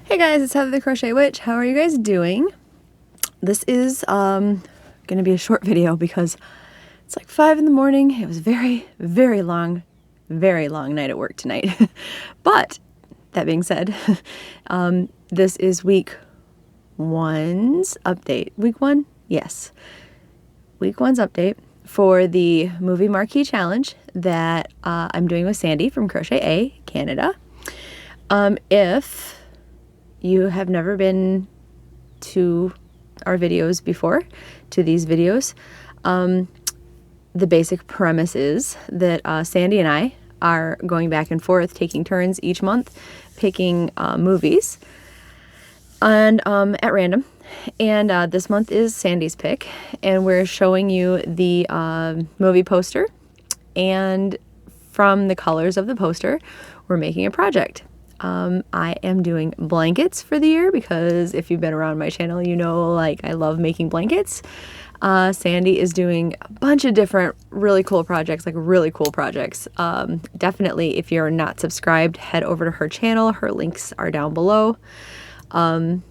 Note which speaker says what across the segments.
Speaker 1: Hey guys, it's Heather the Crochet Witch. How are you guys doing? This is gonna be a short video because it's like 5 in the morning. It was very long night at work tonight. But that being said, this is week one's update. Week one? Yes. Week one's update for the movie Marquee challenge that I'm doing with Sandy from Crochet A, Canada. If you have never been to our videos before, to these videos, the basic premise is that Sandy and I are going back and forth, taking turns each month, picking movies and at random. And this month is Sandy's pick, and we're showing you the movie poster, and from the colors of the poster, we're making a project. I am doing blankets for the year because if you've been around my channel, you know, like, I love making blankets. Sandy is doing a bunch of different really cool projects, definitely, if you're not subscribed, head over to her channel. Her links are down below. And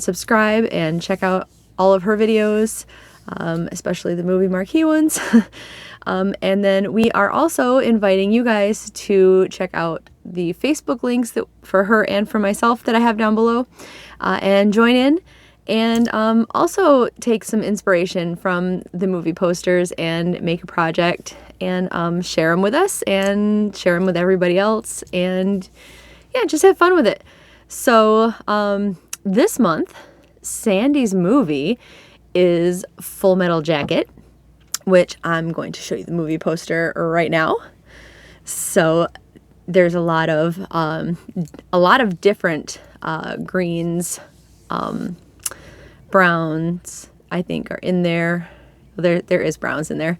Speaker 1: subscribe and check out all of her videos, especially the movie Marquee ones. And then we are also inviting you guys to check out the Facebook links that for her and for myself that I have down below, and join in, and also take some inspiration from the movie posters and make a project and share them with us and share them with everybody else, and yeah, just have fun with it. So this month, Sandy's movie is Full Metal Jacket, which I'm going to show you the movie poster right now. So there's a lot of different greens, browns, I think, are in there. There is browns in there.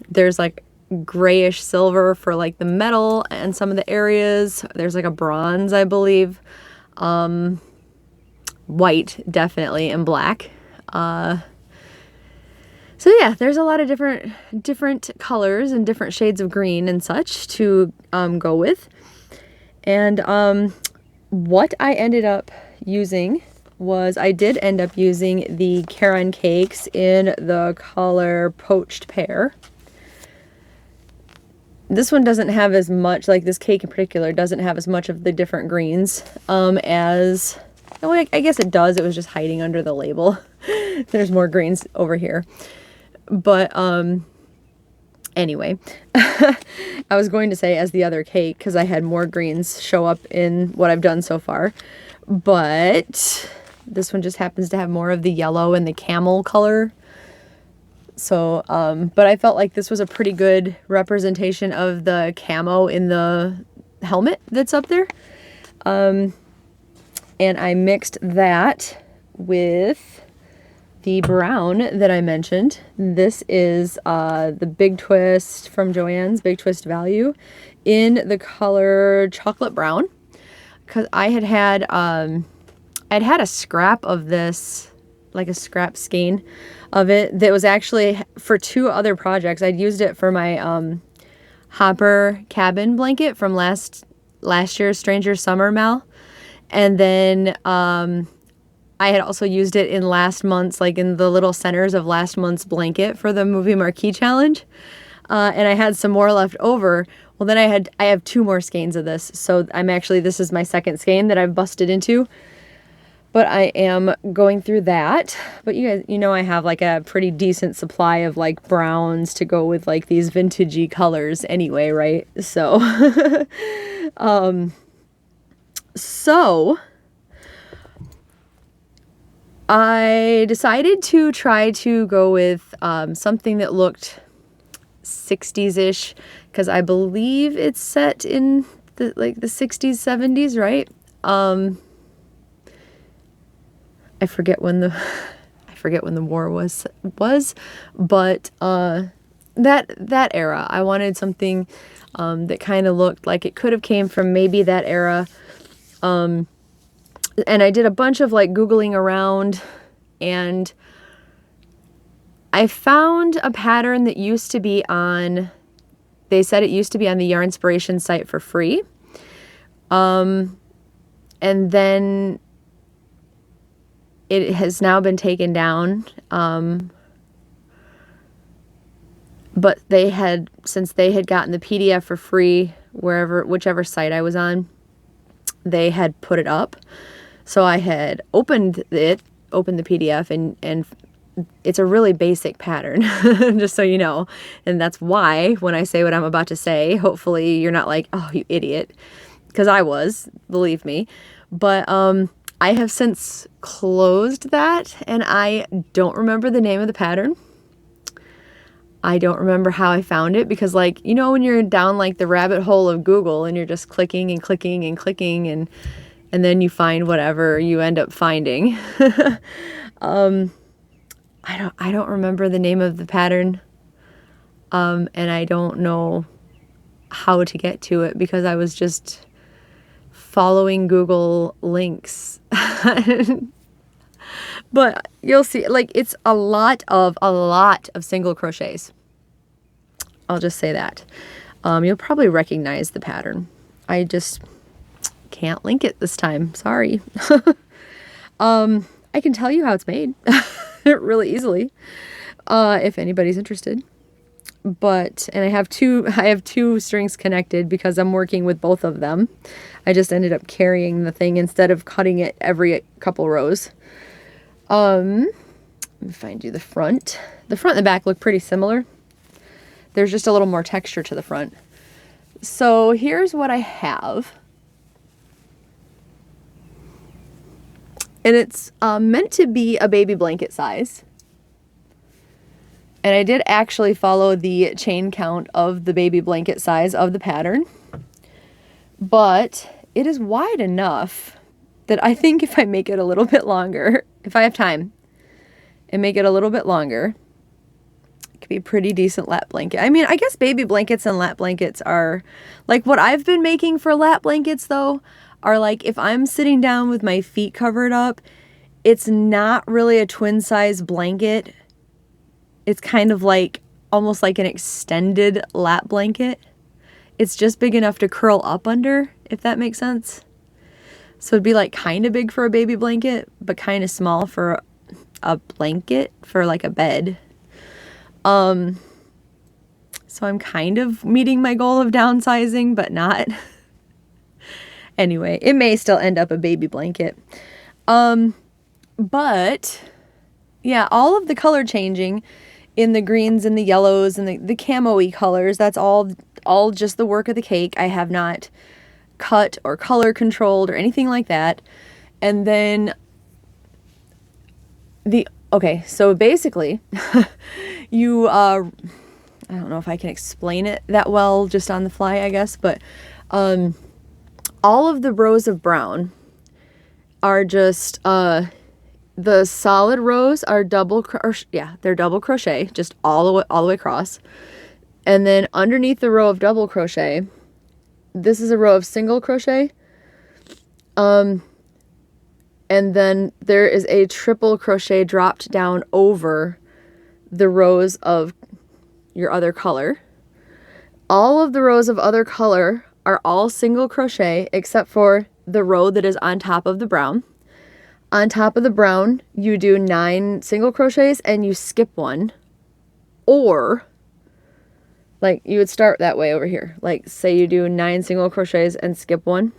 Speaker 1: There's like grayish silver for like the metal and some of the areas. There's like a bronze, I believe. White, definitely, and black. So yeah, there's a lot of different colors and different shades of green and such to go with. And what I ended up using was, I did end up using the Karen cakes in the color Poached Pear. This one doesn't have as much, like this cake in particular, doesn't have as much of the different greens as, well, I guess it does. It was just hiding under the label. There's more greens over here. But anyway, I was going to say as the other cake because I had more greens show up in what I've done so far. But this one just happens to have more of the yellow and the camel color. So, but I felt like this was a pretty good representation of the camo in the helmet that's up there. And I mixed that with the brown that I mentioned. This is the Big Twist from Joann's Big Twist Value in the color Chocolate Brown, because I had I'd had a scrap of this, like a scrap skein of it that was actually for 2 other projects. I'd used it for my hopper cabin blanket from last year's Stranger Summer Mal, and then I had also used it in last month's, like in the little centers of last month's blanket for the movie Marquee challenge. And I had some more left over. Well, then I have 2 more skeins of this. So this is my second skein that I've busted into. But I am going through that. But you guys, you know, I have like a pretty decent supply of like browns to go with like these vintagey colors anyway, right? So, I decided to try to go with something that looked 60s-ish, because I believe it's set in the 60s, 70s, right? I forget when the war was, but that era. I wanted something that kind of looked like it could have came from maybe that era. And I did a bunch of like Googling around, and I found a pattern that used to be on, they said it used to be on the Yarnspiration site for free. And then it has now been taken down. But they had, since they had gotten the PDF for free, whichever site I was on, they had put it up. So I had opened the PDF, and it's a really basic pattern, just so you know. And that's why when I say what I'm about to say, hopefully you're not like, oh, you idiot, because I was, believe me. But I have since closed that, and I don't remember the name of the pattern. I don't remember how I found it, because, like, you know, when you're down like the rabbit hole of Google and you're just clicking and clicking and clicking, and then you find whatever you end up finding. I don't remember the name of the pattern. And I don't know how to get to it, because I was just following Google links. But you'll see, like, it's a lot of single crochets. I'll just say that. You'll probably recognize the pattern. I just can't link it this time. Sorry. I can tell you how it's made really easily, if anybody's interested. But, and I have two strings connected because I'm working with both of them. I just ended up carrying the thing instead of cutting it every couple rows. Let me find you the front. The front and the back look pretty similar. There's just a little more texture to the front. So here's what I have. And it's meant to be a baby blanket size. And I did actually follow the chain count of the baby blanket size of the pattern. But it is wide enough that I think if I make it a little bit longer, if I have time, and make it a little bit longer, it could be a pretty decent lap blanket. I mean, I guess baby blankets and lap blankets are, like, what I've been making for lap blankets, though, are like, if I'm sitting down with my feet covered up, it's not really a twin size blanket. It's kind of like, almost like an extended lap blanket. It's just big enough to curl up under, if that makes sense. So it'd be like kind of big for a baby blanket, but kind of small for a blanket for like a bed. So I'm kind of meeting my goal of downsizing, but not. Anyway, it may still end up a baby blanket. But yeah, all of the color changing in the greens and the yellows and the camo-y colors, that's all just the work of the cake. I have not cut or color controlled or anything like that. And then okay, so basically you I don't know if I can explain it that well just on the fly, I guess, but all of the rows of brown are just the solid rows are they're double crochet, just all the way across. And then underneath the row of double crochet, this is a row of single crochet. And then there is a triple crochet dropped down over the rows of your other color. All of the rows of other color are all single crochet except for the row that is on top of the brown. On top of the brown, you do 9 single crochets and you skip one. Or, like, you would start that way over here. Like, say you do 9 single crochets and skip one.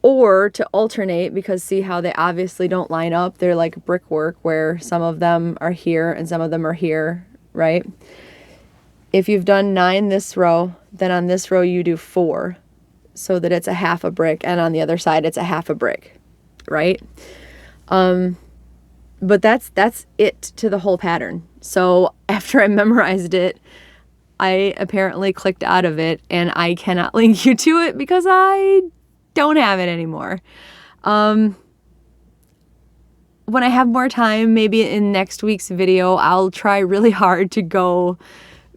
Speaker 1: Or to alternate, because see how they obviously don't line up. They're like brickwork where some of them are here and some of them are here, right? If you've done 9 this row, then on this row you do 4 so that it's a half a brick, and on the other side it's a half a brick, right? But that's it to the whole pattern. So after I memorized it, I apparently clicked out of it, and I cannot link you to it because I don't have it anymore. When I have more time, maybe in next week's video, I'll try really hard to go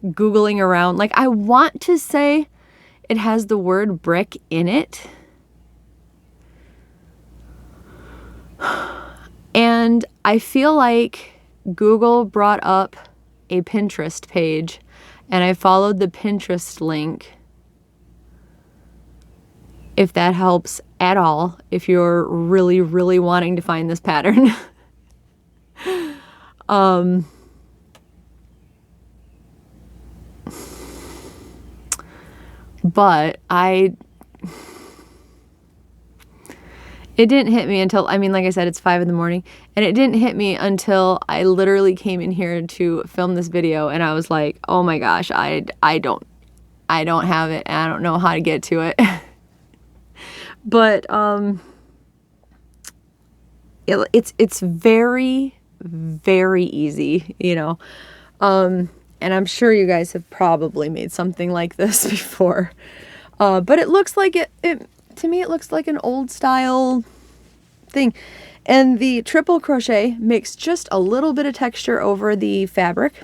Speaker 1: Googling around. Like, I want to say it has the word brick in it. And I feel like Google brought up a Pinterest page, and I followed the Pinterest link. if that helps at all, if you're really, really wanting to find this pattern. But it didn't hit me until, I mean, like I said, it's 5 in the morning, and it didn't hit me until I literally came in here to film this video, and I was like, oh my gosh, I don't have it, and I don't know how to get to it. But it's very, very easy, you know. And I'm sure you guys have probably made something like this before. But it looks like to me, it looks like an old style thing. And the triple crochet makes just a little bit of texture over the fabric.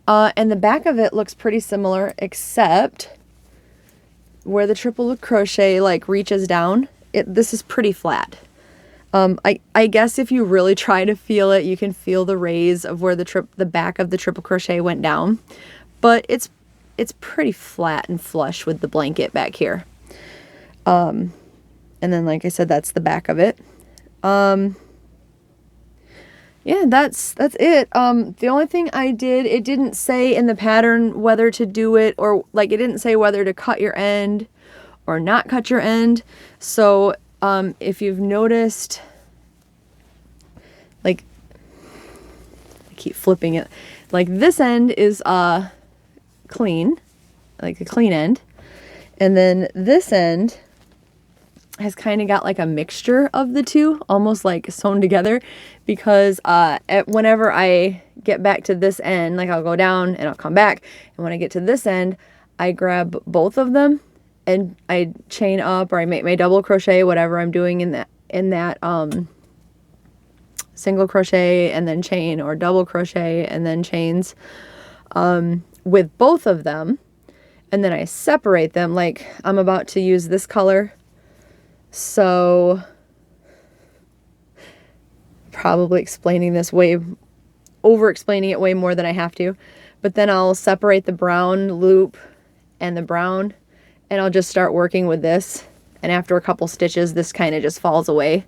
Speaker 1: And the back of it looks pretty similar, except where the triple crochet like reaches down, this is pretty flat. I guess if you really try to feel it, you can feel the raise of where the back of the triple crochet went down, but it's pretty flat and flush with the blanket back here. And then, like I said, that's the back of it. Yeah, that's it. The only thing I did, it didn't say in the pattern whether to do it, or like it didn't say whether to cut your end or not cut your end. So if you've noticed, like, I keep flipping it, like this end is clean, like a clean end, and then this end has kind of got like a mixture of the two, almost like sewn together, because whenever I get back to this end, like I'll go down and I'll come back, and when I get to this end, I grab both of them and I chain up, or I make my double crochet, whatever I'm doing in that single crochet and then chain, or double crochet and then chains, with both of them, and then I separate them. Like I'm about to use this color, so probably over explaining it way more than I have to, but then I'll separate the brown loop and the brown, and I'll just start working with this, and after a couple stitches this kind of just falls away,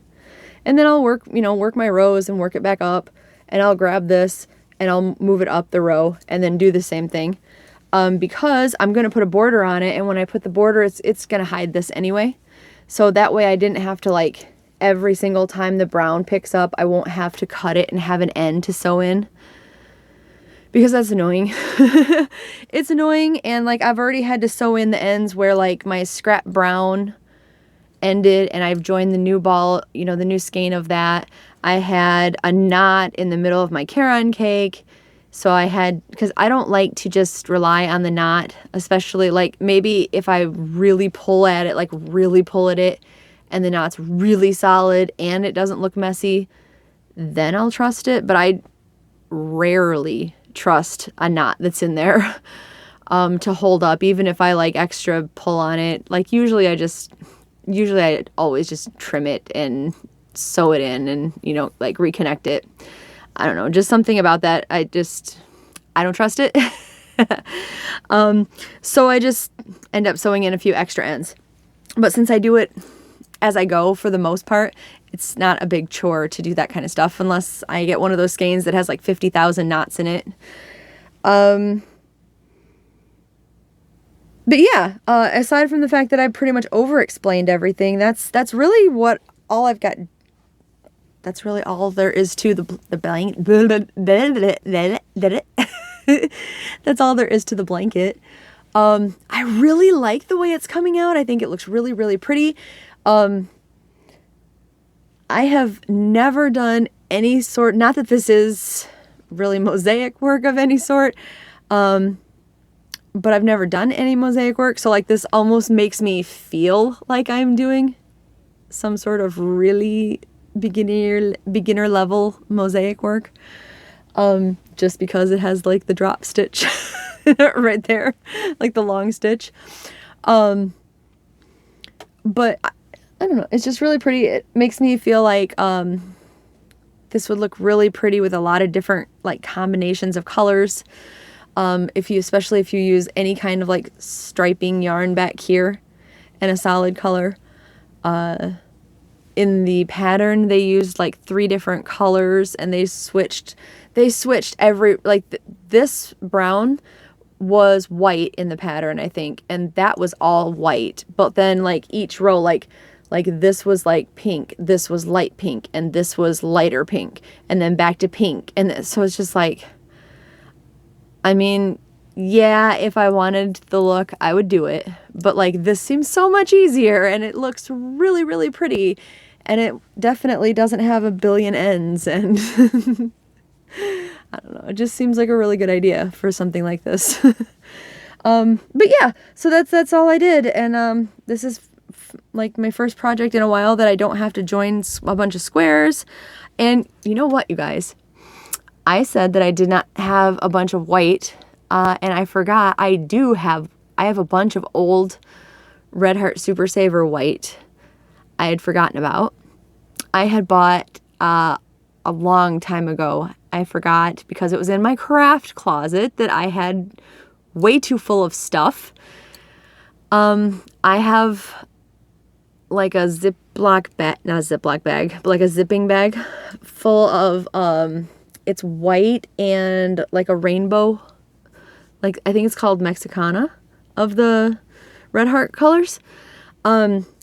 Speaker 1: and then I'll work my rows and work it back up, and I'll grab this and I'll move it up the row and then do the same thing, because I'm going to put a border on it, and when I put the border, it's going to hide this anyway, so that way I didn't have to, like, every single time the brown picks up, I won't have to cut it and have an end to sew in, because that's annoying. It's annoying, and like I've already had to sew in the ends where like my scrap brown ended, and I've joined the new ball, the new skein of that. I had a knot in the middle of my Caron cake, so because I don't like to just rely on the knot, especially like maybe if I really pull at it, like really pull at it, and the knot's really solid and it doesn't look messy, then I'll trust it. But I rarely trust a knot that's in there to hold up, even if I like extra pull on it. Like usually I always just trim it and sew it in and like reconnect it. I don't know, just something about that, I don't trust it. So I just end up sewing in a few extra ends, but since I do it as I go for the most part, it's not a big chore to do that kind of stuff, unless I get one of those skeins that has like 50,000 knots in it. But yeah, aside from the fact that I pretty much over-explained everything, that's really all I've got. That's really all there is to the blanket. That's all there is to the blanket. I really like the way it's coming out. I think it looks really, really pretty. I have never done any sort, not that this is really mosaic work of any sort, but I've never done any mosaic work, so like this almost makes me feel like I'm doing some sort of really beginner level mosaic work, just because it has like the drop stitch right there, like the long stitch. But I don't know, it's just really pretty. It makes me feel like this would look really pretty with a lot of different like combinations of colors. Especially if you use any kind of like striping yarn back here, and a solid color. In the pattern, they used like 3 different colors, and they switched every, like this brown was white in the pattern, I think, and that was all white. But then like each row, like this was like pink, this was light pink, and this was lighter pink, and then back to pink. And so it's just like, I mean, yeah, if I wanted the look, I would do it. But like this seems so much easier, and it looks really, really pretty. And it definitely doesn't have a billion ends, and I don't know, it just seems like a really good idea for something like this. But yeah, so that's all I did, and this is like my first project in a while that I don't have to join a bunch of squares. And you know what, you guys? I said that I did not have a bunch of white, and I forgot. I have a bunch of old Red Heart Super Saver white I had forgotten about. I had bought a long time ago. I forgot because it was in my craft closet that I had way too full of stuff. I have like a Ziploc bag, not a Ziploc bag, but like a zipping bag full of, it's white and like a rainbow, like I think it's called Mexicana of the Red Heart colors.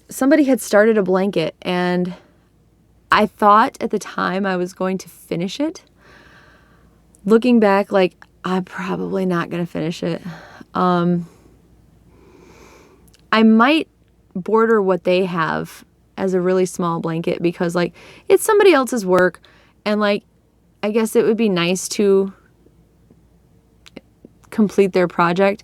Speaker 1: Somebody had started a blanket, and I thought at the time I was going to finish it. Looking back, like, I'm probably not going to finish it. I might border what they have as a really small blanket because, like, it's somebody else's work, and, like, I guess it would be nice to complete their project.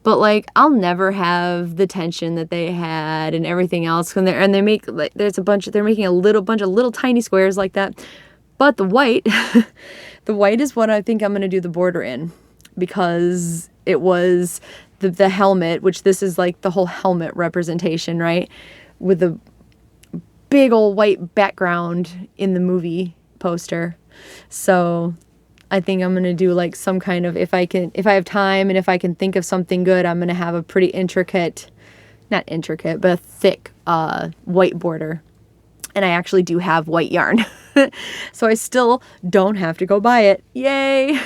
Speaker 1: But like, I'll never have the tension that they had and everything else. And they make like, they're making a bunch of little tiny squares like that. But the white, the white is what I think I'm going to do the border in, because it was the helmet, which this is like the whole helmet representation, right? With the big old white background in the movie poster. So I think I'm going to do like some kind of, if I have time and if I can think of something good, I'm going to have a pretty intricate, not intricate, but a thick white border. And I actually do have white yarn. So I still don't have to go buy it. Yay!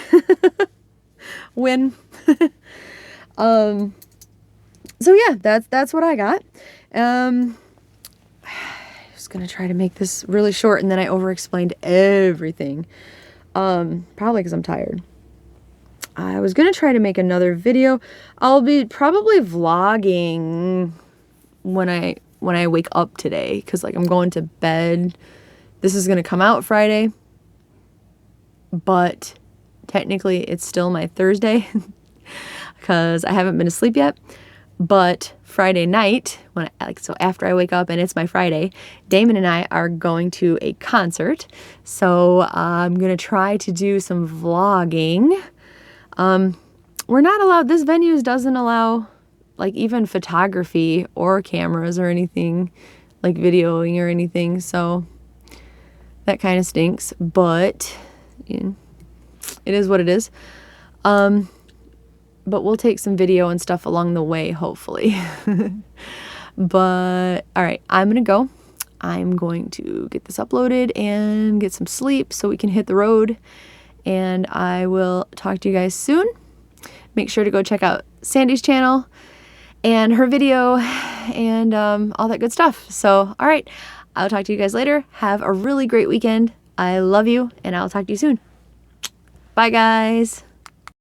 Speaker 1: Win. So yeah, that's what I got. I was going to try to make this really short, and then I over-explained everything. Probably because I'm tired. I was going to try to make another video. I'll be probably vlogging when I wake up today, because like I'm going to bed. This is going to come out Friday, but technically it's still my Thursday because I haven't been asleep yet. But Friday night, so after I wake up and it's my Friday, Damon and I are going to a concert. So I'm going to try to do some vlogging. We're not allowed, this venue doesn't allow like even photography or cameras or anything, like videoing or anything. So that kind of stinks, but you know, it is what it is. But we'll take some video and stuff along the way, hopefully. But, all right, I'm going to go. I'm going to get this uploaded and get some sleep so we can hit the road. And I will talk to you guys soon. Make sure to go check out Sandy's channel and her video and all that good stuff. So, all right, I'll talk to you guys later. Have a really great weekend. I love you, and I'll talk to you soon. Bye, guys.